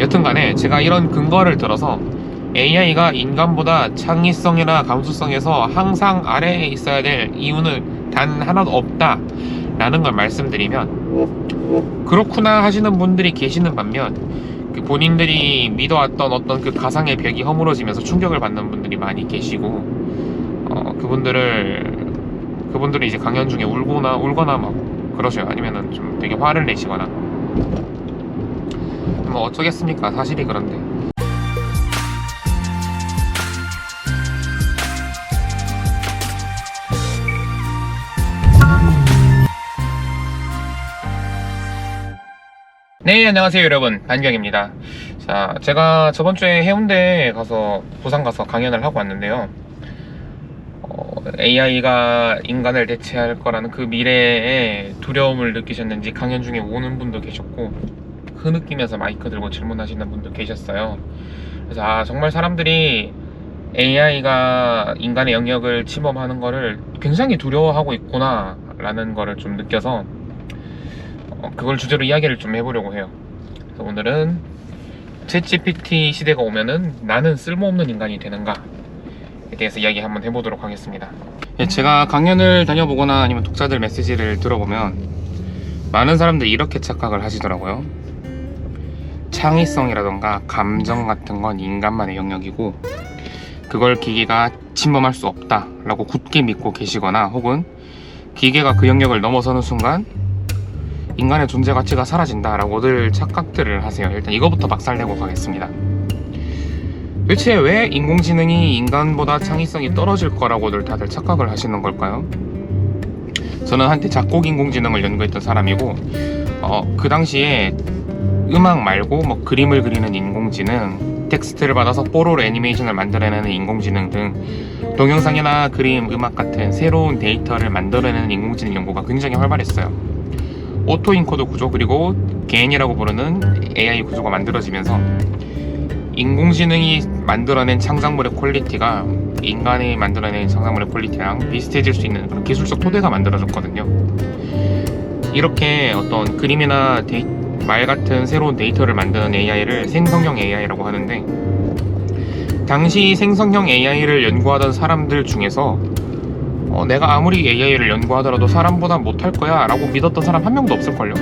여튼간에 제가 이런 근거를 들어서 AI가 인간보다 창의성이나 감수성에서 항상 아래에 있어야 될 이유는 단 하나도 없다 라는 걸 말씀드리면, 그렇구나 하시는 분들이 계시는 반면 본인들이 믿어왔던 어떤 그 가상의 벽이 허물어지면서 충격을 받는 분들이 많이 계시고, 그분들이 이제 강연 중에 울거나 막 그러셔요. 아니면은 좀 되게 화를 내시거나. 뭐 어쩌겠습니까, 사실이 그런데. 네, 안녕하세요 여러분, 반경입니다. 자, 제가 저번주에 해운대에 가서, 부산 가서 강연을 하고 왔는데요. AI가 인간을 대체할 거라는 그 미래에 두려움을 느끼셨는지 강연 중에 우는 분도 계셨고, 그 느끼면서 마이크 들고 질문하시는 분도 계셨어요. 그래서 정말 사람들이 AI가 인간의 영역을 침범하는 거를 굉장히 두려워하고 있구나 라는 거를 좀 느껴서 그걸 주제로 이야기를 좀 해보려고 해요. 그래서 오늘은 챗GPT 시대가 오면은 나는 쓸모없는 인간이 되는가 에 대해서 이야기 한번 해보도록 하겠습니다. 제가 강연을 다녀보거나 아니면 독자들 메시지를 들어보면 많은 사람들이 이렇게 착각을 하시더라고요. 창의성이라던가 감정 같은 건 인간만의 영역이고 그걸 기계가 침범할 수 없다 라고 굳게 믿고 계시거나, 혹은 기계가 그 영역을 넘어서는 순간 인간의 존재 가치가 사라진다 라고들 착각들을 하세요. 일단 이거부터 박살내고 가겠습니다. 대체 왜 인공지능이 인간보다 창의성이 떨어질 거라고들 다들 착각을 하시는 걸까요? 저는 한때 작곡 인공지능을 연구했던 사람이고, 그 당시에 음악 말고 뭐 그림을 그리는 인공지능, 텍스트를 받아서 뽀로로 애니메이션을 만들어내는 인공지능 등 동영상이나 그림, 음악 같은 새로운 데이터를 만들어내는 인공지능 연구가 굉장히 활발했어요. 오토인코더 구조, 그리고 겐이라고 부르는 AI 구조가 만들어지면서 인공지능이 만들어낸 창작물의 퀄리티가 인간이 만들어낸 창작물의 퀄리티랑 비슷해질 수 있는 그런 기술적 토대가 만들어졌거든요. 이렇게 어떤 그림이나 말 같은 새로운 데이터를 만드는 AI를 생성형 AI라고 하는데, 당시 생성형 AI를 연구하던 사람들 중에서 내가 아무리 AI를 연구하더라도 사람보다 못할 거야 라고 믿었던 사람 한 명도 없을걸요?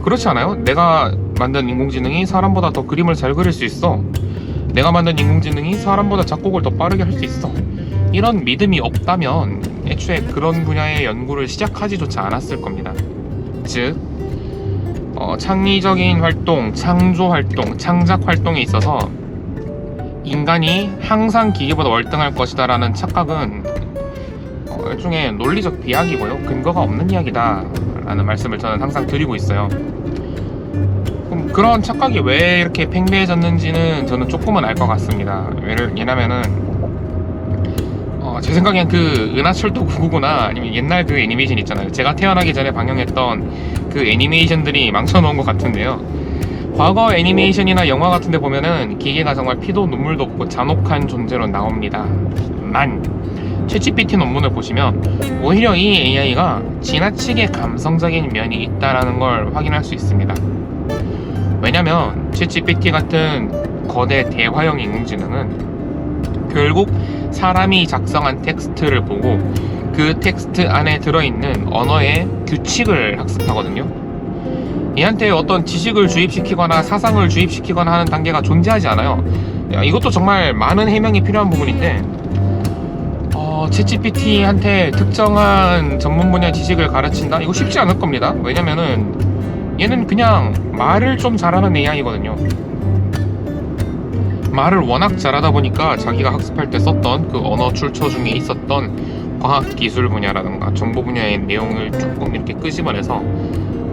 그렇지 않아요? 내가 만든 인공지능이 사람보다 더 그림을 잘 그릴 수 있어, 내가 만든 인공지능이 사람보다 작곡을 더 빠르게 할 수 있어, 이런 믿음이 없다면 애초에 그런 분야의 연구를 시작하지조차 않았을 겁니다. 즉 창의적인 활동, 창조 활동, 창작 활동에 있어서 인간이 항상 기계보다 월등할 것이다 라는 착각은 일종의 논리적 비약이고요, 근거가 없는 이야기다 라는 말씀을 저는 항상 드리고 있어요. 그럼 그런 착각이 왜 이렇게 팽배해졌는지는 저는 조금은 알 것 같습니다. 왜냐면은 제 생각엔 그 은하철도 999나 아니면 옛날 그 애니메이션 있잖아요. 제가 태어나기 전에 방영했던 그 애니메이션들이 망쳐놓은 것 같은데요. 과거 애니메이션이나 영화 같은 데 보면은 기계가 정말 피도 눈물도 없고 잔혹한 존재로 나옵니다. 챗GPT 논문을 보시면 오히려 이 AI가 지나치게 감성적인 면이 있다는 걸 확인할 수 있습니다. 왜냐면 챗GPT 같은 거대 대화형 인공지능은 결국 사람이 작성한 텍스트를 보고 그 텍스트 안에 들어있는 언어의 규칙을 학습하거든요. 얘한테 어떤 지식을 주입시키거나 사상을 주입시키거나 하는 단계가 존재하지 않아요. 이것도 정말 많은 해명이 필요한 부분인데, 챗GPT한테 특정한 전문 분야 지식을 가르친다? 이거 쉽지 않을 겁니다. 왜냐면은 얘는 그냥 말을 좀 잘하는 AI거든요. 말을 워낙 잘하다 보니까 자기가 학습할 때 썼던 그 언어 출처 중에 있었던 과학기술 분야라든가 정보 분야의 내용을 조금 이렇게 끄집어내서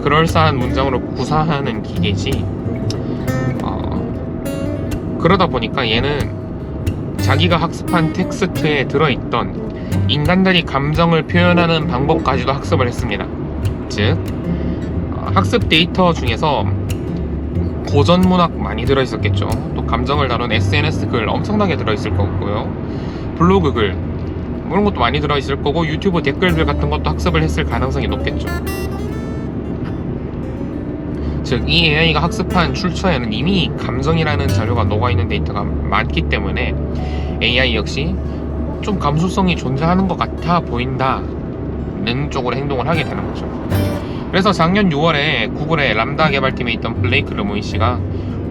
그럴싸한 문장으로 구사하는 기계지, 그러다 보니까 얘는 자기가 학습한 텍스트에 들어있던 인간들이 감정을 표현하는 방법까지도 학습을 했습니다. 즉 학습 데이터 중에서 고전 문학 많이 들어있었겠죠. 또 감정을 다룬 SNS 글 엄청나게 들어있을 거고요. 블로그 글 이런 것도 많이 들어있을 거고, 유튜브 댓글들 같은 것도 학습을 했을 가능성이 높겠죠. 즉 이 AI가 학습한 출처에는 이미 감정이라는 자료가 녹아있는 데이터가 많기 때문에 AI 역시 좀 감수성이 존재하는 것 같아 보인다는 쪽으로 행동을 하게 되는 거죠. 그래서 작년 6월에 구글의 람다 개발팀에 있던 블레이크 르모인 씨가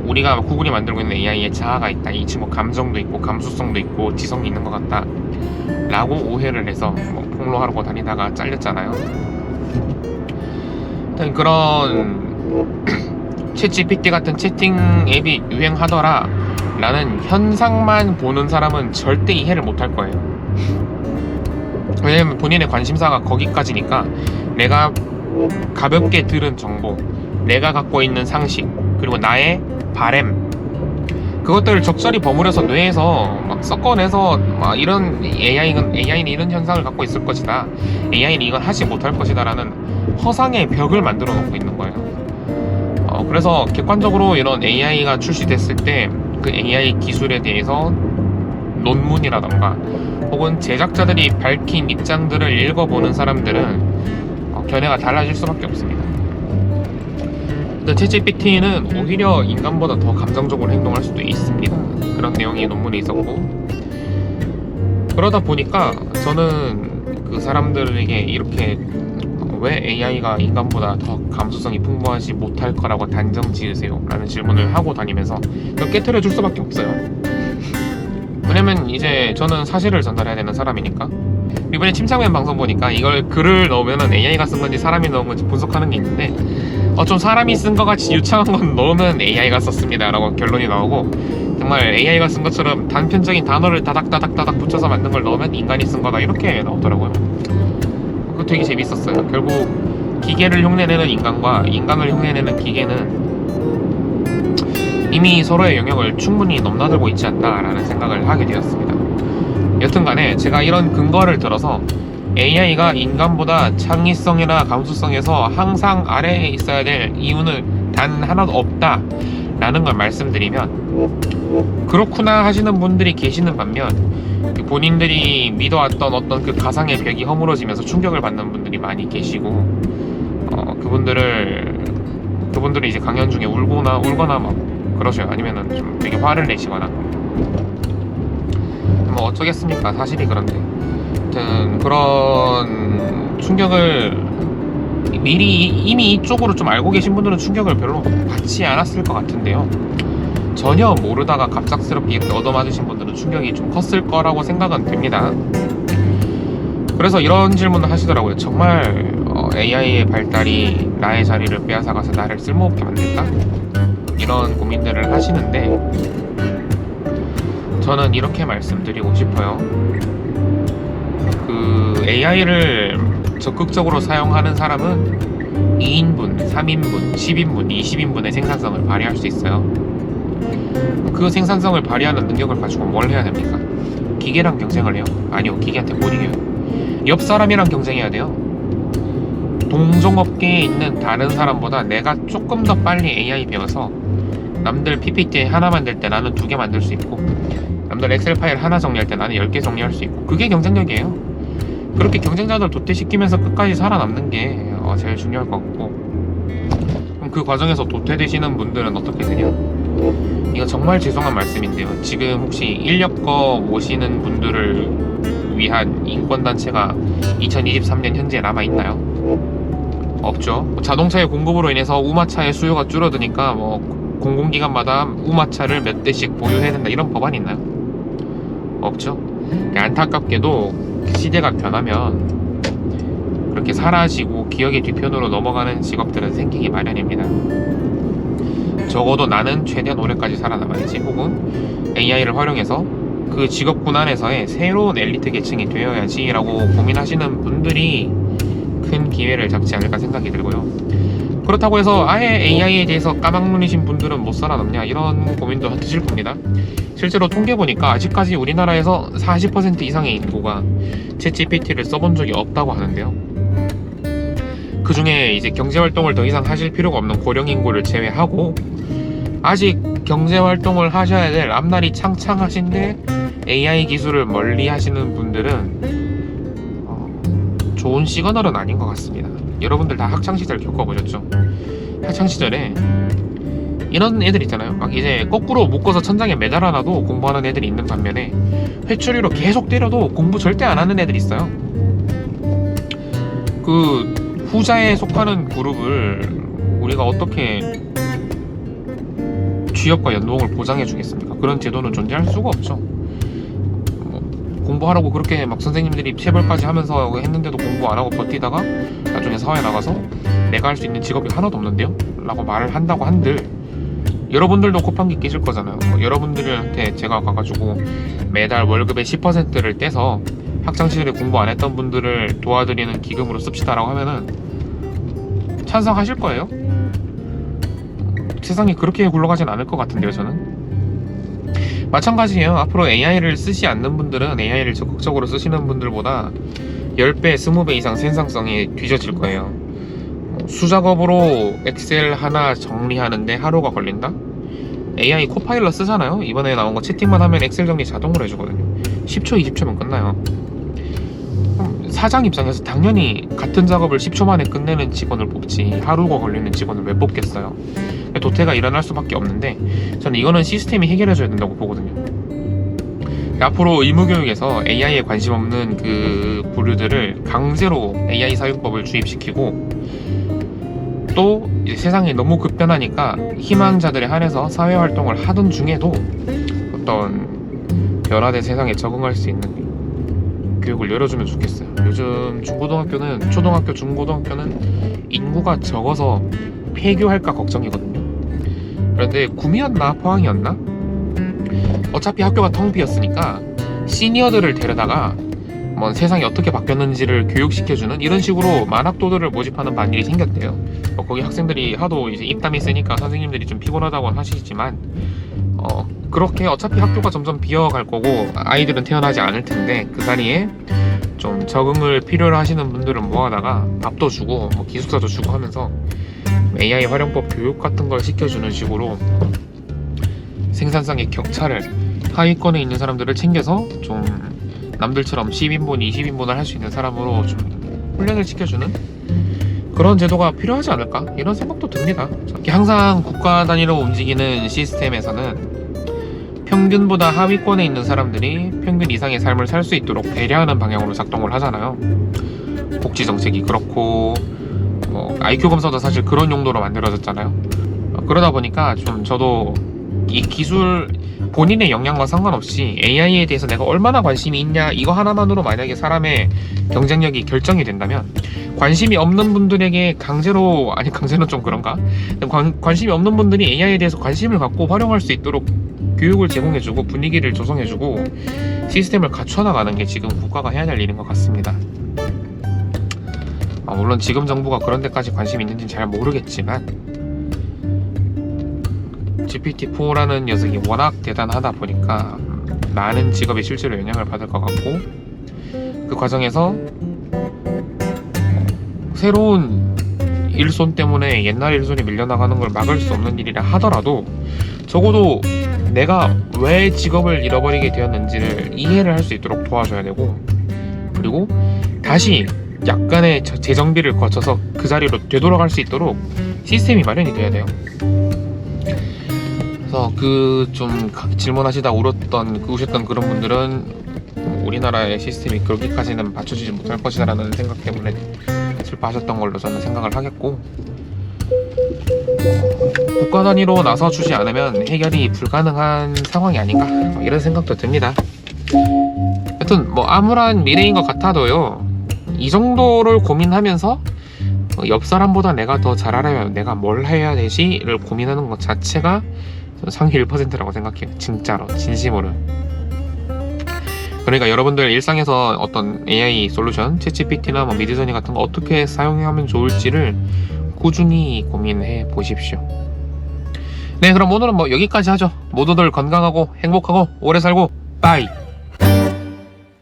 우리가 구글이 만들고 있는 AI에 자아가 있다, 이 친구 감정도 있고 감수성도 있고 지성이 있는 것 같다 라고 오해를 해서 폭로하고 다니다가 잘렸잖아요. 그런 챗GPT 같은 채팅 앱이 유행하더라 라는 현상만 보는 사람은 절대 이해를 못할 거예요. 왜냐면 본인의 관심사가 거기까지니까 내가 가볍게 들은 정보, 내가 갖고 있는 상식, 그리고 나의 바램, 그것들을 적절히 버무려서 뇌에서 막 섞어내서 막 이런 AI는 이런 현상을 갖고 있을 것이다, AI는 이건 하지 못할 것이다 라는 허상의 벽을 만들어 놓고 있는 거예요. 그래서 객관적으로 이런 AI가 출시됐을 때 그 AI 기술에 대해서 논문이라던가 혹은 제작자들이 밝힌 입장들을 읽어보는 사람들은 견해가 달라질 수밖에 없습니다. 챗GPT는 오히려 인간보다 더 감정적으로 행동할 수도 있습니다. 그런 내용이 논문에 있었고, 그러다 보니까 저는 그 사람들에게 이렇게 왜 AI가 인간보다 더 감수성이 풍부하지 못할 거라고 단정 지으세요? 라는 질문을 하고 다니면서 깨트려 줄 수밖에 없어요. 왜냐면 이제 저는 사실을 전달해야 되는 사람이니까. 이번에 침착맨 방송 보니까 이걸 글을 넣으면 AI가 쓴 건지 사람이 넣은 건지 분석하는 게 있는데 좀 사람이 쓴 거 같이 유창한 건 넣으면 AI가 썼습니다 라고 결론이 나오고, 정말 AI가 쓴 것처럼 단편적인 단어를 다닥다닥 붙여서 만든 걸 넣으면 인간이 쓴 거다 이렇게 나오더라고요. 그거 되게 재밌었어요. 결국 기계를 흉내내는 인간과 인간을 흉내내는 기계는 이미 서로의 영역을 충분히 넘나들고 있지 않나라는 생각을 하게 되었습니다. 여튼간에 제가 이런 근거를 들어서 AI가 인간보다 창의성이나 감수성에서 항상 아래에 있어야 될 이유는 단 하나도 없다 라는 걸 말씀드리면 그렇구나 하시는 분들이 계시는 반면, 본인들이 믿어왔던 어떤 그 가상의 벽이 허물어지면서 충격을 받는 분들이 많이 계시고, 그분들이 이제 강연 중에 울거나 막 그러셔요. 아니면은 좀 되게 화를 내시거나. 뭐 어쩌겠습니까, 사실이 그런데. 아무튼 그런 충격을 이미 이쪽으로 좀 알고 계신 분들은 충격을 별로 받지 않았을 것 같은데요, 전혀 모르다가 갑작스럽게 이렇게 얻어맞으신 분들은 충격이 좀 컸을 거라고 생각은 됩니다. 그래서 이런 질문을 하시더라고요. 정말 AI의 발달이 나의 자리를 빼앗아가서 나를 쓸모없게 만들까? 이런 고민들을 하시는데 저는 이렇게 말씀드리고 싶어요. 그 AI를 적극적으로 사용하는 사람은 2인분, 3인분, 10인분, 20인분의 생산성을 발휘할 수 있어요. 그 생산성을 발휘하는 능력을 가지고 뭘 해야 됩니까? 기계랑 경쟁을 해요? 아니요, 기계한테 못 이겨요. 옆 사람이랑 경쟁해야 돼요. 동종업계에 있는 다른 사람보다 내가 조금 더 빨리 AI 배워서 남들 PPT 하나 만들 때 나는 2개 만들 수 있고, 남들 엑셀 파일 하나 정리할 때 나는 10개 정리할 수 있고, 그게 경쟁력이에요. 그렇게 경쟁자들 도태시키면서 끝까지 살아남는 게 제일 중요할 것 같고, 그럼 그 과정에서 도태되시는 분들은 어떻게 되냐? 이거 정말 죄송한 말씀인데요, 지금 혹시 인력거 모시는 분들을 위한 인권단체가 2023년 현재 남아있나요? 없죠. 자동차의 공급으로 인해서 우마차의 수요가 줄어드니까 공공기관마다 우마차를 몇 대씩 보유해야 된다 이런 법안이 있나요? 없죠. 안타깝게도 시대가 변하면 그렇게 사라지고 기억의 뒤편으로 넘어가는 직업들은 생기기 마련입니다. 적어도 나는 최대한 오래까지 살아남아야지, 혹은 AI를 활용해서 그 직업군 안에서의 새로운 엘리트 계층이 되어야지 라고 고민하시는 분들이 큰 기회를 잡지 않을까 생각이 들고요. 그렇다고 해서 아예 AI에 대해서 까막눈이신 분들은 못 살아남냐, 이런 고민도 드실 겁니다. 실제로 통계 보니까 아직까지 우리나라에서 40% 이상의 인구가 챗GPT를 써본 적이 없다고 하는데요. 그 중에 이제 경제활동을 더 이상 하실 필요가 없는 고령 인구를 제외하고 아직 경제활동을 하셔야 될 앞날이 창창하신데 AI 기술을 멀리 하시는 분들은 좋은 시그널은 아닌 것 같습니다. 여러분들 다 학창시절 겪어보셨죠? 학창시절에 이런 애들 있잖아요. 막 이제 거꾸로 묶어서 천장에 매달아놔도 공부하는 애들이 있는 반면에 회초리로 계속 때려도 공부 절대 안 하는 애들이 있어요. 그 후자에 속하는 그룹을 우리가 어떻게 취업과 연봉을 보장해 주겠습니까? 그런 제도는 존재할 수가 없죠. 공부하라고 그렇게 막 선생님들이 체벌까지 하면서 했는데도 공부 안 하고 버티다가 나중에 사회에 나가서 내가 할 수 있는 직업이 하나도 없는데요? 라고 말을 한다고 한들 여러분들도 곱한기 끼실 거잖아요. 여러분들한테 제가 가가지고 매달 월급의 10%를 떼서 학창시절에 공부 안 했던 분들을 도와드리는 기금으로 씁시다 라고 하면은 찬성하실 거예요? 세상이 그렇게 굴러가진 않을 것 같은데요, 저는. 마찬가지예요. 앞으로 AI를 쓰지 않는 분들은 AI를 적극적으로 쓰시는 분들보다 10배, 20배 이상 생산성이 뒤져질 거예요. 수작업으로 엑셀 하나 정리하는데 하루가 걸린다? AI 코파일럿 쓰잖아요. 이번에 나온 거 채팅만 하면 엑셀 정리 자동으로 해주거든요. 10초, 20초면 끝나요. 사장 입장에서 당연히 같은 작업을 10초 만에 끝내는 직원을 뽑지 하루가 걸리는 직원을 왜 뽑겠어요. 도태가 일어날 수밖에 없는데 저는 이거는 시스템이 해결해줘야 된다고 보거든요. 앞으로 의무교육에서 AI에 관심 없는 그 부류들을 강제로 AI 사용법을 주입시키고 또 이제 세상이 너무 급변하니까 희망자들에 한해서 사회활동을 하던 중에도 어떤 변화된 세상에 적응할 수 있는 교육을 열어주면 좋겠어요. 요즘 중고등학교는 초등학교, 중고등학교는 인구가 적어서 폐교할까 걱정이거든요. 그런데 구미였나 포항이었나? 어차피 학교가 텅 비었으니까 시니어들을 데려다가 뭐 세상이 어떻게 바뀌었는지를 교육시켜주는 이런 식으로 만학도들을 모집하는 반일이 생겼대요. 거기 학생들이 하도 이제 입담이 세니까 선생님들이 좀 피곤하다고 하시지만 그렇게 어차피 학교가 점점 비어갈 거고 아이들은 태어나지 않을 텐데 그 사이에 좀 적응을 필요로 하시는 분들은 모아다가 밥도 주고 뭐 기숙사도 주고 하면서 AI 활용법 교육 같은 걸 시켜주는 식으로 생산성의 격차를 하위권에 있는 사람들을 챙겨서 좀 남들처럼 10인분, 20인분을 할 수 있는 사람으로 좀 훈련을 시켜주는 그런 제도가 필요하지 않을까 이런 생각도 듭니다. 항상 국가 단위로 움직이는 시스템에서는 평균보다 하위권에 있는 사람들이 평균 이상의 삶을 살 수 있도록 배려하는 방향으로 작동을 하잖아요. 복지 정책이 그렇고 IQ 검사도 사실 그런 용도로 만들어졌잖아요. 그러다 보니까 좀 저도 이 기술 본인의 역량과 상관없이 AI에 대해서 내가 얼마나 관심이 있냐 이거 하나만으로 만약에 사람의 경쟁력이 결정이 된다면 관심이 없는 분들에게 강제로 강제는 좀 그런가? 관심이 없는 분들이 AI에 대해서 관심을 갖고 활용할 수 있도록 교육을 제공해주고 분위기를 조성해주고 시스템을 갖춰나가는 게 지금 국가가 해야 될 일인 것 같습니다. 물론 지금 정부가 그런 데까지 관심이 있는지는 잘 모르겠지만 GPT-4라는 녀석이 워낙 대단하다 보니까 많은 직업이 실제로 영향을 받을 것 같고 그 과정에서 새로운 일손 때문에 옛날 일손이 밀려나가는 걸 막을 수 없는 일이라 하더라도 적어도 내가 왜 직업을 잃어버리게 되었는지를 이해를 할 수 있도록 도와줘야 되고 그리고 다시 약간의 재정비를 거쳐서 그 자리로 되돌아갈 수 있도록 시스템이 마련이 돼야 돼요. 그래서 그 좀 질문하시다 우셨던 그런 분들은 우리나라의 시스템이 그렇게까지는 받쳐주지 못할 것이다라는 생각 때문에 슬퍼하셨던 걸로 저는 생각을 하겠고 국가 단위로 나서주지 않으면 해결이 불가능한 상황이 아닌가 이런 생각도 듭니다. 하여튼 암울한 미래인 것 같아도요 이 정도를 고민하면서 옆 사람보다 내가 더 잘하려면 내가 뭘 해야 되지를 고민하는 것 자체가 상위 1%라고 생각해요. 진짜로 진심으로. 그러니까 여러분들 일상에서 어떤 AI 솔루션 챗GPT나 미드저니 같은 거 어떻게 사용하면 좋을지를 꾸준히 고민해 보십시오. 네, 그럼 오늘은 여기까지 하죠. 모두들 건강하고 행복하고 오래 살고 빠이.